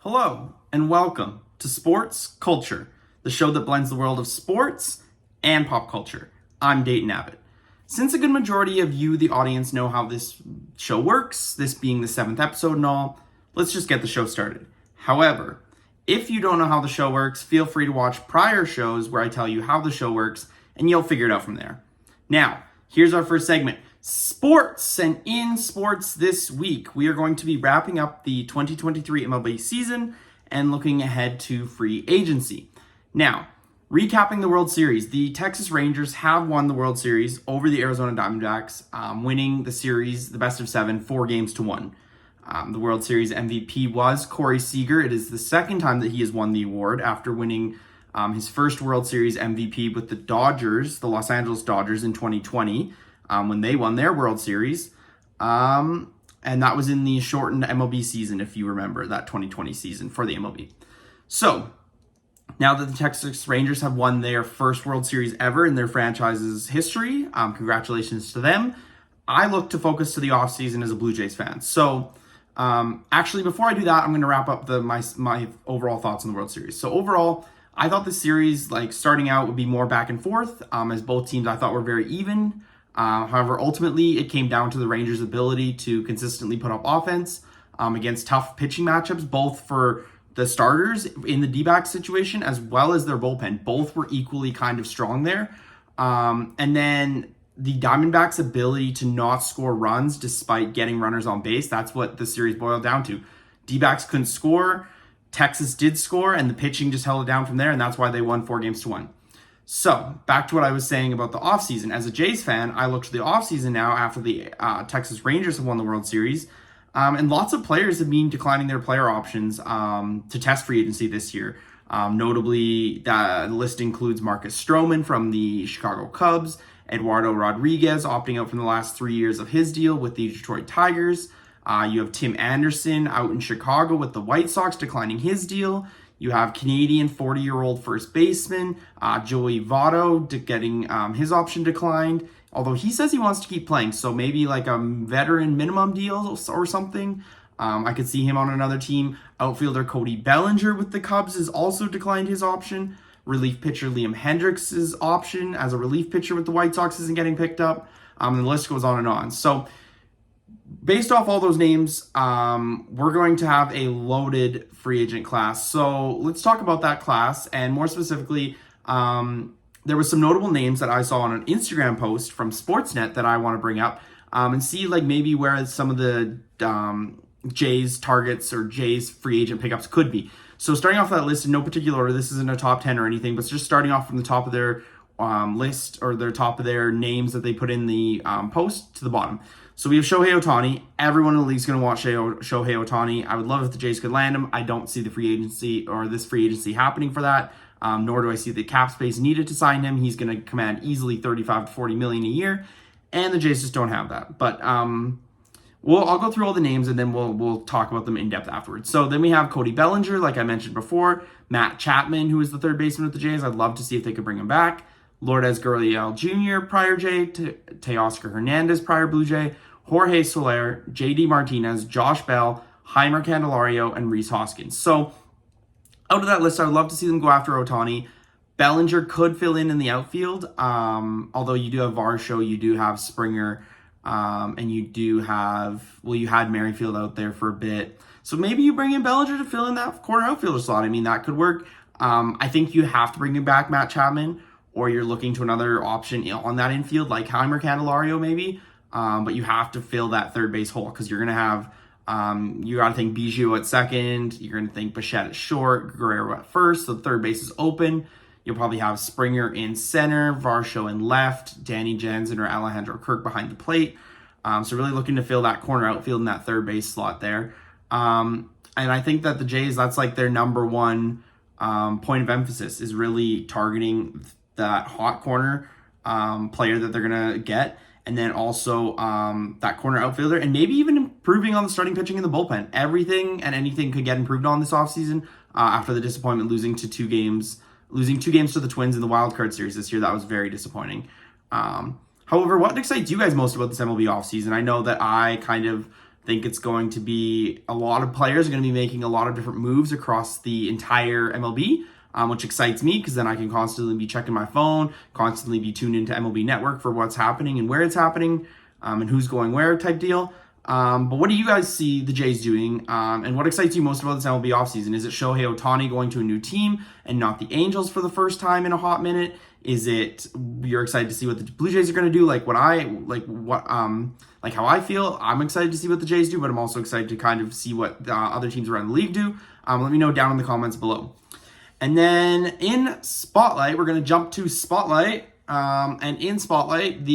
Hello, and welcome to Sports Culture, the show that blends the world of sports and pop culture. I'm Dayton Abbott. Since a good majority of you, the audience, know how this show works, this being the 7th episode and all, let's just get the show started. However, if you don't know how the show works, feel free to watch prior shows where I tell you how the show works, and you'll figure it out from there. Now, here's our first segment. Sports, and in sports this week, we are going to be wrapping up the 2023 MLB season and looking ahead to free agency. Now, recapping the World Series, the Texas Rangers have won the World Series over the Arizona Diamondbacks, winning the series, the best of 7, 4-1. The World Series MVP was Corey Seager. It is the second time that he has won the award after winning his first World Series MVP with the Dodgers, the Los Angeles Dodgers in 2020. When they won their World Series. And that was in the shortened MLB season, if you remember, that 2020 season for the MLB. So, now that the Texas Rangers have won their first World Series ever in their franchise's history, congratulations to them. I look to focus to the offseason as a Blue Jays fan. So, actually, before I do that, I'm going to wrap up my overall thoughts on the World Series. So, overall, I thought the series, starting out, would be more back and forth, as both teams I thought were very even. However, ultimately, it came down to the Rangers' ability to consistently put up offense against tough pitching matchups, both for the starters in the D-back situation as well as their bullpen. Both were equally kind of strong there. And then the Diamondbacks' ability to not score runs despite getting runners on base, that's what the series boiled down to. D-backs couldn't score, Texas did score, and the pitching just held it down from there, and that's why they won 4-1. So, back to what I was saying about the offseason. As a Jays fan, I look to the offseason now after the Texas Rangers have won the World Series. And lots of players have been declining their player options to test free agency this year. Notably, the list includes Marcus Stroman from the Chicago Cubs, Eduardo Rodriguez opting out from the last 3 years of his deal with the Detroit Tigers. You have Tim Anderson out in Chicago with the White Sox declining his deal. You have Canadian 40-year-old first baseman Joey Votto getting his option declined, although he says he wants to keep playing, so maybe like a veteran minimum deal or something. I could see him on another team. Outfielder Cody Bellinger with the Cubs has also declined his option. Relief pitcher Liam Hendriks' option as a relief pitcher with the White Sox isn't getting picked up. And the list goes on and on. So, based off all those names, we're going to have a loaded free agent class. So let's talk about that class. And more specifically, there was some notable names that I saw on an Instagram post from Sportsnet that I want to bring up and see maybe where some of the Jays targets or Jays free agent pickups could be. So starting off that list in no particular order, this isn't a top 10 or anything, but just starting off from the top of their list or their top of their names that they put in the post to the bottom. So we have Shohei Ohtani. Everyone in the league is going to want Shohei Ohtani. I would love if the Jays could land him. I don't see the free agency or this free agency happening for that, nor do I see the cap space needed to sign him. He's going to command easily $35 to $40 million a year, and the Jays just don't have that. But I'll go through all the names, and then we'll talk about them in depth afterwards. So then we have Cody Bellinger, like I mentioned before, Matt Chapman, who is the third baseman with the Jays. I'd love to see if they could bring him back. Lourdes Gurriel Jr., prior Jay, Teoscar Hernandez, prior Blue Jay, Jorge Soler, JD Martinez, Josh Bell, Heimer Candelario, and Rhys Hoskins. So, out of that list, I would love to see them go after Ohtani. Bellinger could fill in the outfield, although you do have Varsho, you do have Springer, and you do have, you had Merrifield out there for a bit. So maybe you bring in Bellinger to fill in that corner outfielder slot. I mean, that could work. I think you have to bring back Matt Chapman, or you're looking to another option on that infield, like Heimer Candelario maybe. But you have to fill that third base hole because you're going to have, you got to think Biggio at second. You're going to think Bichette at short, Guerrero at first. So the third base is open. You'll probably have Springer in center, Varsho in left, Danny Jansen or Alejandro Kirk behind the plate. So really looking to fill that corner outfield in that third base slot there. And I think that the Jays, that's like their number one point of emphasis is really targeting that hot corner player that they're going to get. And then also that corner outfielder, and maybe even improving on the starting pitching in the bullpen. Everything and anything could get improved on this offseason after the disappointment losing 2 games to the Twins in the Wild Card Series this year. That was very disappointing. However, what excites you guys most about this MLB offseason? I know that I kind of think it's going to be a lot of players are going to be making a lot of different moves across the entire MLB, which excites me because then I can constantly be checking my phone, constantly be tuned into MLB Network for what's happening and where it's happening, and who's going where type deal. But what do you guys see the Jays doing? And what excites you most about this MLB offseason? Is it Shohei Ohtani going to a new team and not the Angels for the first time in a hot minute? Is it you're excited to see what the Blue Jays are going to do? Like how I feel. I'm excited to see what the Jays do, but I'm also excited to kind of see what the other teams around the league do. Let me know down in the comments below. And then in Spotlight, we're going to jump to Spotlight. And in Spotlight,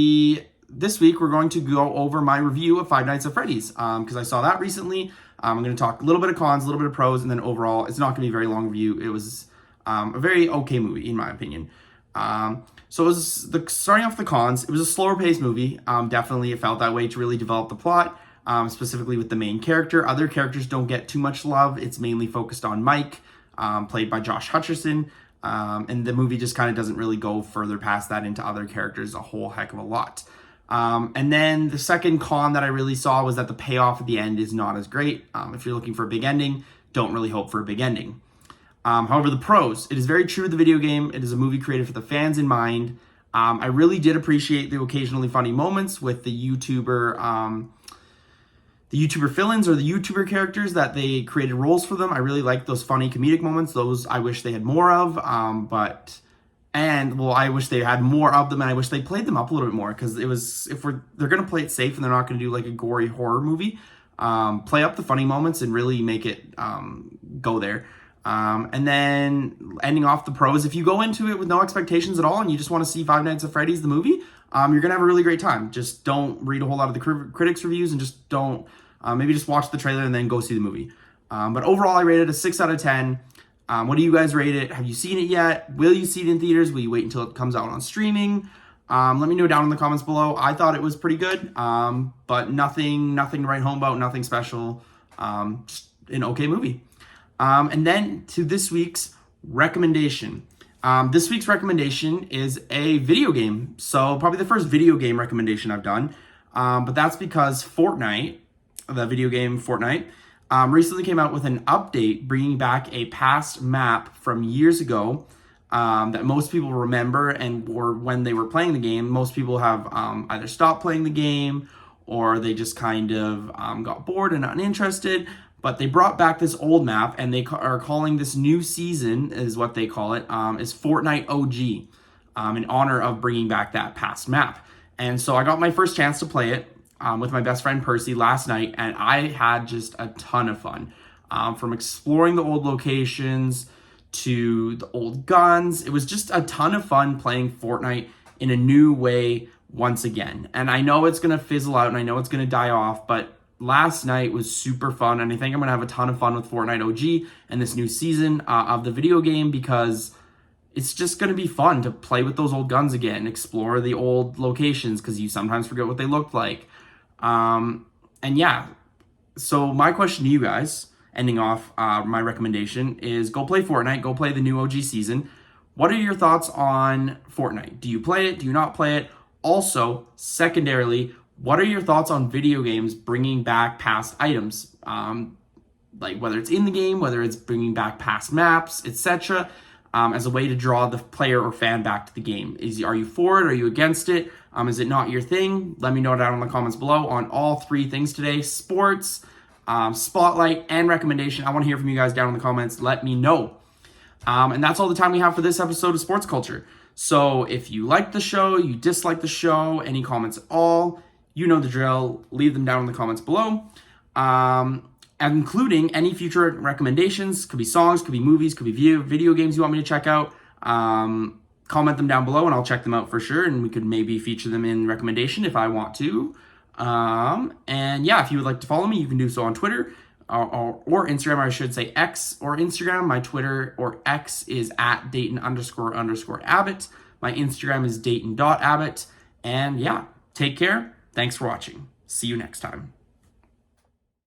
this week we're going to go over my review of Five Nights at Freddy's because I saw that recently. I'm going to talk a little bit of cons, a little bit of pros, and then overall, it's not going to be a very long review. It was a very okay movie, in my opinion. So it was starting off the cons. It was a slower paced movie. Definitely it felt that way to really develop the plot, specifically with the main character. Other characters don't get too much love. It's mainly focused on Mike, played by Josh Hutcherson. And the movie just kind of doesn't really go further past that into other characters a whole heck of a lot. And then the second con that I really saw was that the payoff at the end is not as great. If you're looking for a big ending, don't really hope for a big ending. However, the pros, it is very true to the video game. It is a movie created for the fans in mind. I really did appreciate the occasionally funny moments with the YouTuber fill-ins or the YouTuber characters that they created roles for them. I really liked those funny comedic moments. Those I wish they had more of, I wish they had more of them, and I wish they played them up a little bit more because they're going to play it safe and they're not going to do like a gory horror movie. Play up the funny moments and really make it go there. And then ending off the pros, if you go into it with no expectations at all and you just want to see Five Nights at Freddy's the movie, you're going to have a really great time. Just don't read a whole lot of the critics reviews and just don't, maybe just watch the trailer and then go see the movie. But overall, I rated it a 6 out of 10. What do you guys rate it? Have you seen it yet? Will you see it in theaters? Will you wait until it comes out on streaming? Let me know down in the comments below. I thought it was pretty good, but nothing to write home about, nothing special. Just an okay movie. And then to this week's recommendation. This week's recommendation is a video game. So probably the first video game recommendation I've done. But that's because Fortnite, the video game Fortnite, recently came out with an update bringing back a past map from years ago that most people remember or when they were playing the game. Most people have either stopped playing the game or they just kind of got bored and uninterested. But they brought back this old map, and they are calling this new season, is what they call it, is Fortnite OG, in honor of bringing back that past map. And so I got my first chance to play it with my best friend Percy last night, and I had just a ton of fun. From exploring the old locations to the old guns. It was just a ton of fun playing Fortnite in a new way once again. And I know it's going to fizzle out, and I know it's going to die off, but last night was super fun, and I think I'm going to have a ton of fun with Fortnite OG and this new season of the video game because it's just going to be fun to play with those old guns again, explore the old locations because you sometimes forget what they looked like. And yeah, so my question to you guys, ending off my recommendation, is go play Fortnite, go play the new OG season. What are your thoughts on Fortnite? Do you play it? Do you not play it? Also, secondarily, what are your thoughts on video games bringing back past items? Like whether it's in the game, whether it's bringing back past maps, etc., as a way to draw the player or fan back to the game. Are you for it? Are you against it? Is it not your thing? Let me know down in the comments below on all three things today: sports, spotlight, and recommendation. I want to hear from you guys down in the comments. Let me know. And that's all the time we have for this episode of Sports Culture. So if you like the show, you dislike the show, any comments at all, you know the drill. Leave them down in the comments below, including any future recommendations. Could be songs, could be movies, could be video games you want me to check out. Comment them down below, and I'll check them out for sure, and we could maybe feature them in recommendation if I want to. And yeah, if you would like to follow me, you can do so on Twitter or Instagram, or I should say X or Instagram. My Twitter or X is at Dayton__Abbott. My Instagram is Dayton.Abbott. And yeah, take care. Thanks for watching. See you next time.